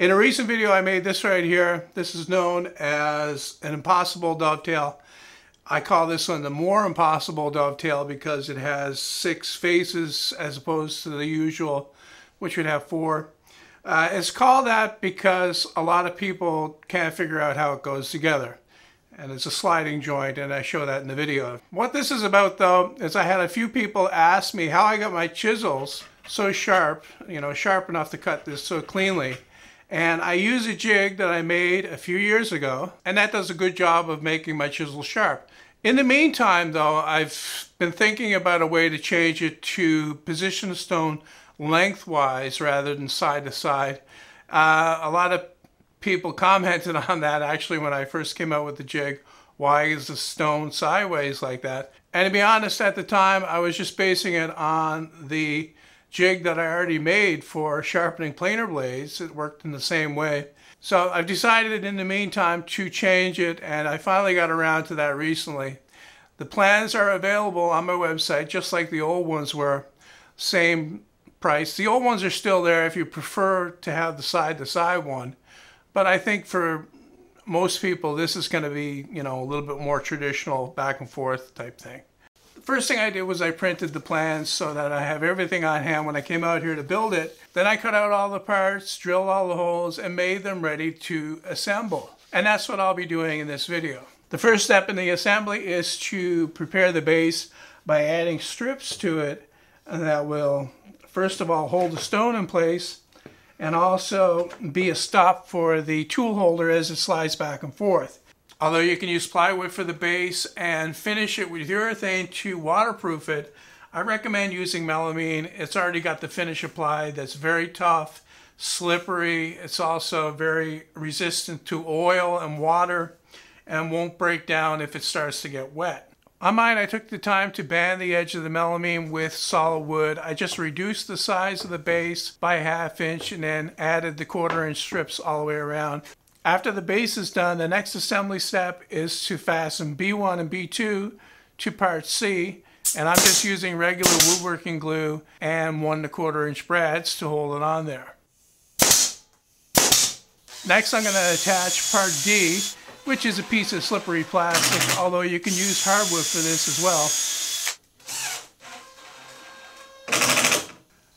In a recent video I made this right here. This is known as an impossible dovetail. I call this one the more impossible dovetail because it has 6 faces as opposed to the usual, which would have 4. It's called that because a lot of people can't figure out how it goes together. And it's a sliding joint, and I show that in the video. What this is about, though, is I had a few people ask me how I got my chisels so sharp, sharp enough to cut this so cleanly. And I use a jig that I made a few years ago, and that does a good job of making my chisel sharp. In the meantime, though, I've been thinking about a way to change it to position the stone lengthwise rather than side to side. A lot of people commented on that actually when I first came out with the jig. Why is the stone sideways like that? And to be honest, at the time, I was just basing it on the jig that I already made for sharpening planer blades. It worked in the same way. So I've decided in the meantime to change it, and I finally got around to that recently. The plans are available on my website, just like the old ones were, same price. The old ones are still there if you prefer to have the side-to-side one. But I think for most people, this is going to be, a little bit more traditional back and forth type thing. The first thing I did was I printed the plans so that I have everything on hand when I came out here to build it. Then I cut out all the parts, drilled all the holes, and made them ready to assemble. And that's what I'll be doing in this video. The first step in the assembly is to prepare the base by adding strips to it that will, first of all, hold the stone in place and also be a stop for the tool holder as it slides back and forth. Although you can use plywood for the base and finish it with urethane to waterproof it, I recommend using melamine. It's already got the finish applied that's very tough, slippery. It's also very resistant to oil and water and won't break down if it starts to get wet. On mine, I took the time to band the edge of the melamine with solid wood. I just reduced the size of the base by a ½ inch and then added the 1/4 inch strips all the way around. After the base is done, the next assembly step is to fasten B1 and B2 to part C, and I'm just using regular woodworking glue and 1 1/4 inch brads to hold it on there. Next, I'm going to attach part D, which is a piece of slippery plastic, although you can use hardwood for this as well.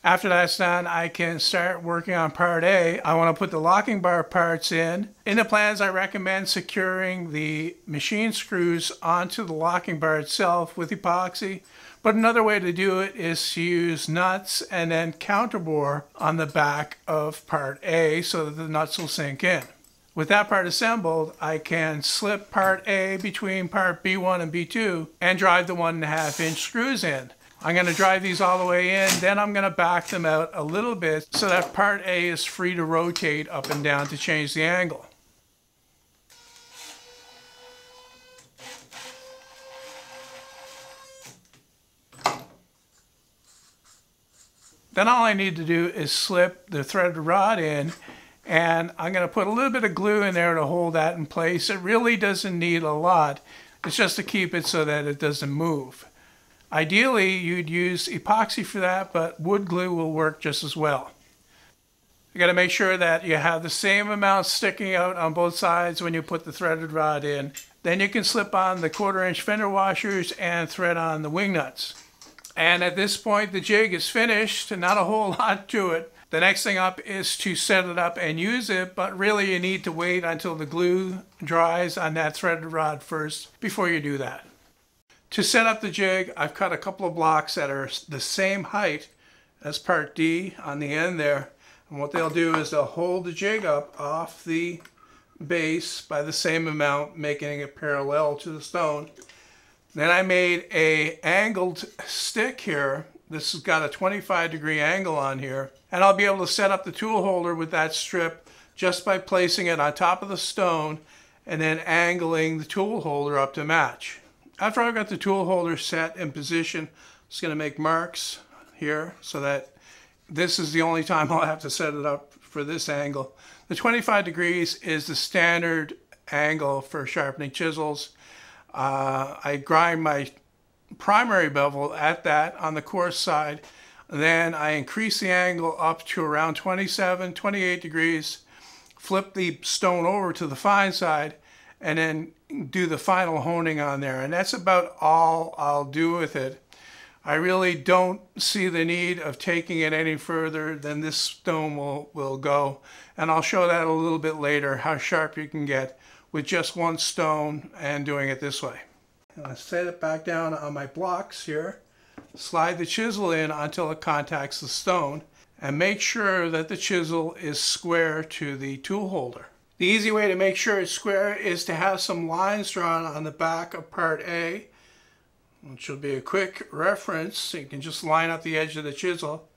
After that's done, I can start working on part A. I want to put the locking bar parts in. In the plans, I recommend securing the machine screws onto the locking bar itself with epoxy. But another way to do it is to use nuts and then counterbore on the back of part A so that the nuts will sink in. With that part assembled, I can slip part A between part B1 and B2 and drive the 1 1/2 inch screws in. I'm going to drive these all the way in, then I'm going to back them out a little bit so that part A is free to rotate up and down to change the angle. Then all I need to do is slip the threaded rod in, and I'm going to put a little bit of glue in there to hold that in place. It really doesn't need a lot. It's just to keep it so that it doesn't move. Ideally, you'd use epoxy for that, but wood glue will work just as well. You got to make sure that you have the same amount sticking out on both sides when you put the threaded rod in. Then you can slip on the 1/4 inch fender washers and thread on the wing nuts. And at this point, the jig is finished, not a whole lot to it. The next thing up is to set it up and use it, but really you need to wait until the glue dries on that threaded rod first before you do that. To set up the jig, I've cut a couple of blocks that are the same height as part D on the end there. And what they'll do is they'll hold the jig up off the base by the same amount, making it parallel to the stone. Then I made a angled stick here. This has got a 25-degree angle on here. And I'll be able to set up the tool holder with that strip just by placing it on top of the stone and then angling the tool holder up to match. After I've got the tool holder set in position, I'm just going to make marks here so that this is the only time I'll have to set it up for this angle. The 25 degrees is the standard angle for sharpening chisels. I grind my primary bevel at that on the coarse side. Then I increase the angle up to around 27, 28 degrees. flip the stone over to the fine side, and then do the final honing on there. And that's about all I'll do with it. I really don't see the need of taking it any further than this stone will go. And I'll show that a little bit later, how sharp you can get with just one stone and doing it this way. I'll set it back down on my blocks here, slide the chisel in until it contacts the stone, and make sure that the chisel is square to the tool holder. The easy way to make sure it's square is to have some lines drawn on the back of part A, which will be a quick reference. So you can just line up the edge of the chisel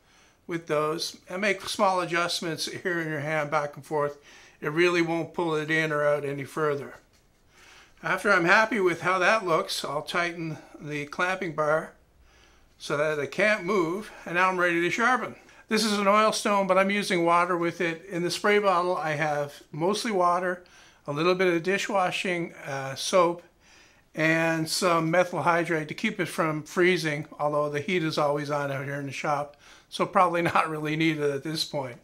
with those and make small adjustments here in your hand back and forth. It really won't pull it in or out any further. After I'm happy with how that looks, I'll tighten the clamping bar so that it can't move, and now I'm ready to sharpen. This is an oil stone, but I'm using water with it. In the spray bottle, I have mostly water, a little bit of dishwashing soap, and some methyl hydrate to keep it from freezing, although the heat is always on out here in the shop, so probably not really needed at this point.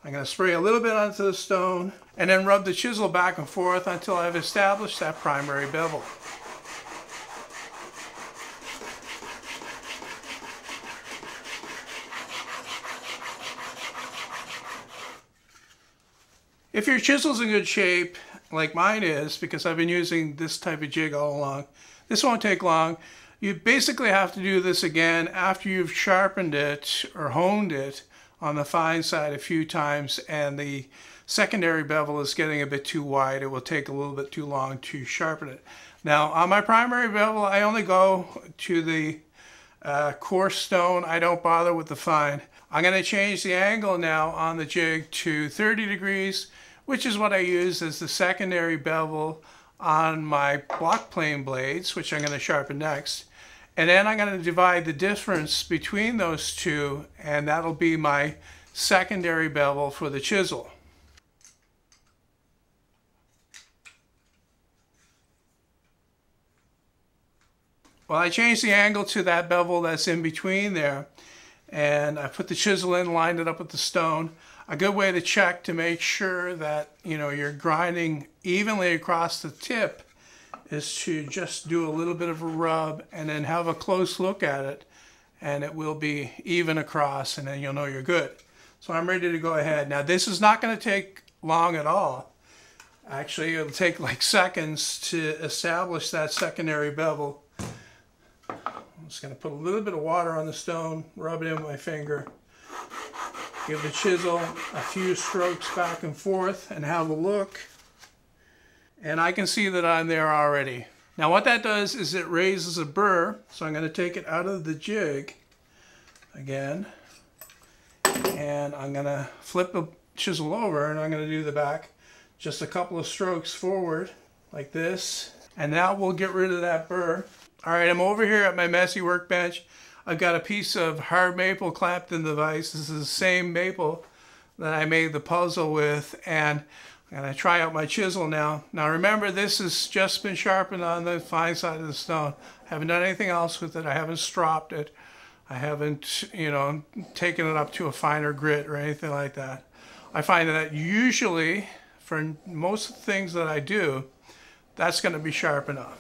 I'm going to spray a little bit onto the stone and then rub the chisel back and forth until I've established that primary bevel. If your chisel's in good shape, like mine is, because I've been using this type of jig all along, this won't take long. You basically have to do this again after you've sharpened it or honed it on the fine side a few times, and the secondary bevel is getting a bit too wide. It will take a little bit too long to sharpen it. Now, on my primary bevel, I only go to the coarse stone. I don't bother with the fine. I'm going to change the angle now on the jig to 30 degrees, which is what I use as the secondary bevel on my block plane blades, which I'm going to sharpen next. And then I'm going to divide the difference between those two, and that'll be my secondary bevel for the chisel. Well, I changed the angle to that bevel that's in between there, and I put the chisel in, lined it up with the stone. A good way to check to make sure that you're grinding evenly across the tip is to just do a little bit of a rub and then have a close look at it, and it will be even across, and then you'll know you're good. So I'm ready to go ahead. Now, this is not going to take long at all. Actually, it'll take like seconds to establish that secondary bevel. I'm just going to put a little bit of water on the stone, rub it in with my finger, give the chisel a few strokes back and forth, and have a look. And I can see that I'm there already. Now what that does is it raises a burr, so I'm going to take it out of the jig again, and I'm going to flip the chisel over, and I'm going to do the back just a couple of strokes forward like this, and now we'll get rid of that burr. Alright, I'm over here at my messy workbench. I've got a piece of hard maple clamped in the vise. This is the same maple that I made the puzzle with, and I'm going to try out my chisel now. Now remember, this has just been sharpened on the fine side of the stone. I haven't done anything else with it. I haven't stropped it. I haven't, taken it up to a finer grit or anything like that. I find that usually, for most of the things that I do, that's going to be sharp enough.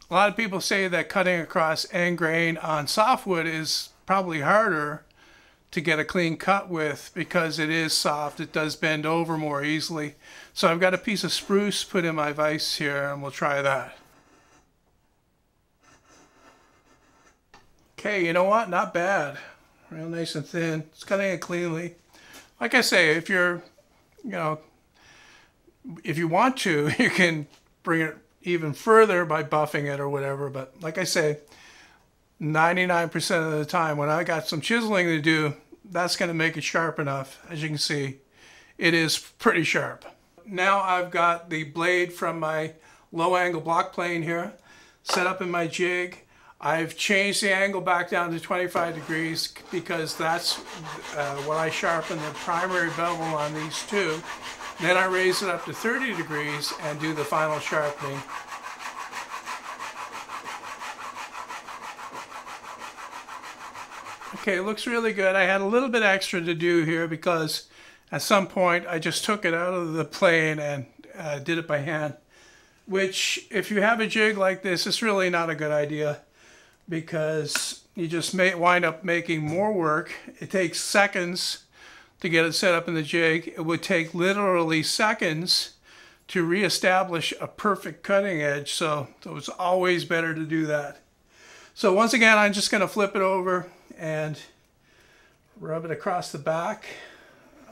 A lot of people say that cutting across end grain on softwood is probably harder to get a clean cut with because it is soft. It does bend over more easily. So I've got a piece of spruce put in my vise here, and we'll try that. Okay, you know what? Not bad. Real nice and thin. It's cutting it cleanly. Like I say, if you're, if you want to, you can bring it even further by buffing it or whatever, but like I say, 99% of the time when I got some chiseling to do, that's going to make it sharp enough. As you can see, it is pretty sharp. Now I've got the blade from my low angle block plane here set up in my jig. I've changed the angle back down to 25 degrees because that's what I sharpen the primary bevel on these two. Then I raise it up to 30 degrees and do the final sharpening. Okay, it looks really good. I had a little bit extra to do here because at some point I just took it out of the plane and did it by hand. Which, if you have a jig like this, it's really not a good idea because you just may wind up making more work. It takes seconds to get it set up in the jig. It would take literally seconds to reestablish a perfect cutting edge, so it was always better to do that. So once again, I'm just going to flip it over and rub it across the back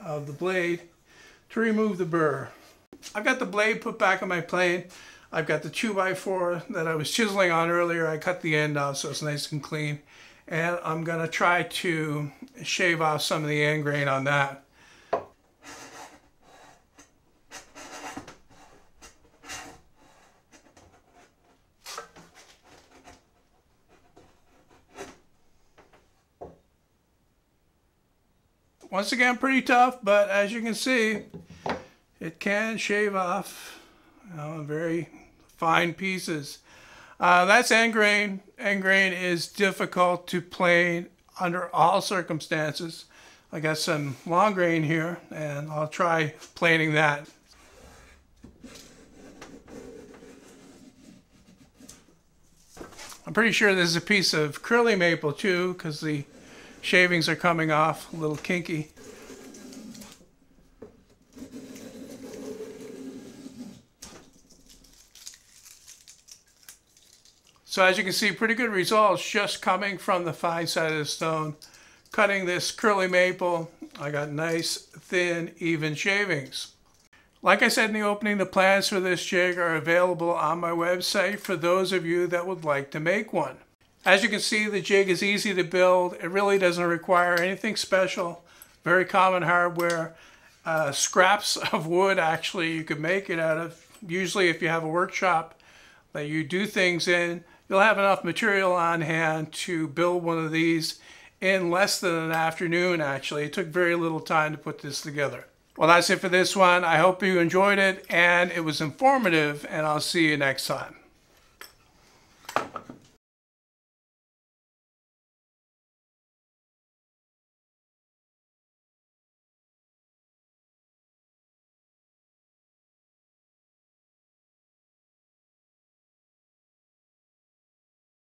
of the blade to remove the burr. I've got the blade put back on my plane. I've got the 2x4 that I was chiseling on earlier. I cut the end off so it's nice and clean. And I'm going to try to shave off some of the end grain on that. Once again, pretty tough, but as you can see, it can shave off very fine pieces. That's end grain. End grain is difficult to plane under all circumstances. I got some long grain here, and I'll try planing that. I'm pretty sure this is a piece of curly maple too, because the shavings are coming off a little kinky. So as you can see, pretty good results just coming from the fine side of the stone. Cutting this curly maple, I got nice, thin, even shavings. Like I said in the opening, the plans for this jig are available on my website for those of you that would like to make one. As you can see, the jig is easy to build. It really doesn't require anything special. Very common hardware. Scraps of wood, actually, you could make it out of. Usually if you have a workshop that you do things in, you'll have enough material on hand to build one of these in less than an afternoon, actually. It took very little time to put this together. Well, that's it for this one. I hope you enjoyed it and it was informative, and I'll see you next time.